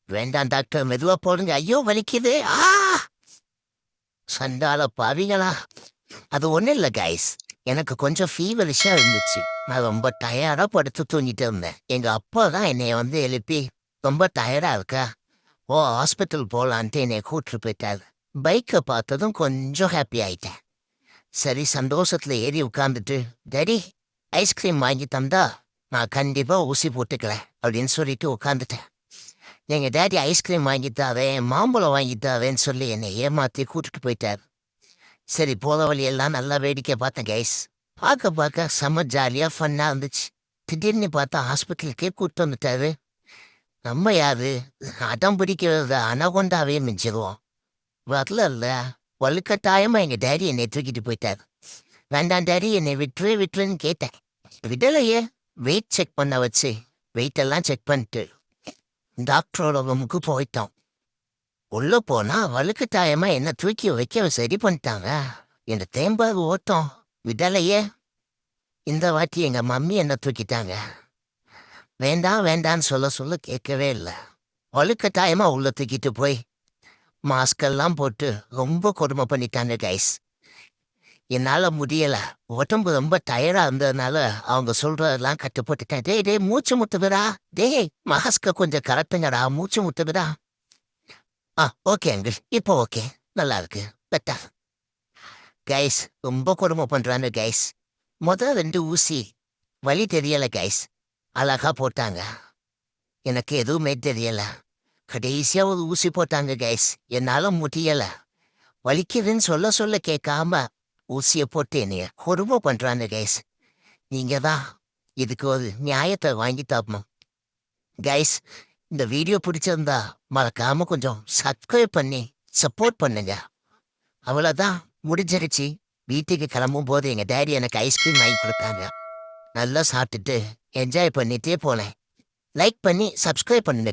வேண்டாம் டாக்டர், மெதுவா போடுங்க. ஐயோ வலிக்குது. சண்டால பாவிங்களா. அது ஒண்ணும் இல்ல கைஸ். எனக்கு கொஞ்சம் ஃபீவரிஷா இருந்துச்சு. நான் ரொம்ப டயர்டா படுத்து தூங்கிட்டு இருந்தேன். எங்க அப்பா தான் என்னைய எழுப்பி, ரொம்ப டயர்டா இருக்கா, ஓ ஹாஸ்பிட்டல் போலான்ட்டு என்னைய கூட்டிட்டு போயிட்டாரு. பைக்கை பார்த்ததும் கொஞ்சம் ஹாப்பி ஆயிட்டேன். சரி, சந்தோஷத்துல ஏறி உட்காந்துட்டு, டேடி ஐஸ்கிரீம் வாங்கி தந்தா நான் கண்டிப்பா ஊசி போட்டுக்கிறேன் அப்படின்னு சொல்லிட்டு உட்காந்துட்டேன். எங்க டேடி ஐஸ்கிரீம் வாங்கித்தாவேன், மாம்பழம் வாங்கித்தாவேன்னு சொல்லி என்னை ஏமாத்தி கூட்டிட்டு போயிட்டார். சரி, போத வழியெல்லாம் நல்லா வேடிக்கை பார்த்தேன் கைஸ். பார்க்க செம்ம ஜாலியா ஃபன்னா இருந்துச்சு. திடீர்னு பார்த்தா ஹாஸ்பிட்டலுக்கே கூப்பிட்டு வந்துட்டாரு. நம்ம யாரு, அடம் பிடிக்கிறது அனகொண்டாவே மிஞ்சிருவோம். வரல இல்ல, வலுக்கட்டாயமா எங்க டேடி என்னை தூக்கிட்டு போயிட்டாரு. வேண்டாம் டேடி, என்னை விட்டுருன்னு கேட்டேன். விடலையே. வெயிட் செக் பண்ண வச்சு வெயிட் எல்லாம் செக் பண்ணிட்டு டாக்டரோட ரூமுக்கு போயிட்டோம். உள்ள போனா வலுக்கட்டாயமா என்ன தூக்கி வைக்க சரி பண்ணிட்டாங்க. என்ன தேம்பாது ஓட்டம் விடலையே. இந்த வாட்டி எங்க மம்மி என்ன தூக்கிட்டாங்க. வேண்டாம் வேண்டான்னு சொல்ல கேட்கவே இல்லை. வலுக்கட்டாயமா உள்ள தூக்கிட்டு போய் மாஸ்கெல்லாம் போட்டு ரொம்ப கொடுமை பண்ணிட்டாங்க கைஸ். என்னால முடியல. உடம்பு ரொம்ப டயர்டா இருந்ததுனால அவங்க சொல்றதெல்லாம் கட்டுப்பட்டுட்டேன். டேய் மூச்சு முட்டுதுடா, டேய் மாஸ்க கொஞ்சம் கரெக்டுங்கடா, மூச்சு முட்டுதுடா. ஓகே அங்கிள், இப்போ ஓகே, நல்லா இருக்கு, பெட்டர். கைஸ் ரொம்ப கொடுமை பண்றாங்க கைஸ். முதல் 2 ஊசி வலி தெரியல கைஸ், அழகா போட்டாங்க. எனக்கு எதுவுமே தெரியல. கடைசியா ஒரு ஊசி போட்டாங்க கைஸ். என்னால முடியல. வலிக்குதுன்னு சொல்ல கேட்காம ஊசிய போட்டு என்னைய கொடுமை பண்றாங்க கைஸ். நீங்க தான் இதுக்கு ஒரு நியாயத்தை வாங்கி தரணும் கைஸ். இந்த வீடியோ பிடிச்சிருந்தா மறக்காம கொஞ்சம் சப்ஸ்கிரைப் பண்ணி சப்போர்ட் பண்ணுங்க. அவ்வளோதான், முடிஞ்சிருச்சு. வீட்டுக்கு கிளம்பும் போது எங்க டேடி எனக்கு ஐஸ்கிரீம் வாங்கி கொடுத்தாங்க. நல்லா சாப்பிட்டுட்டு என்ஜாய் பண்ணிட்டே போனேன். லைக் பண்ணி சப்ஸ்கிரைப் பண்ணுங்க.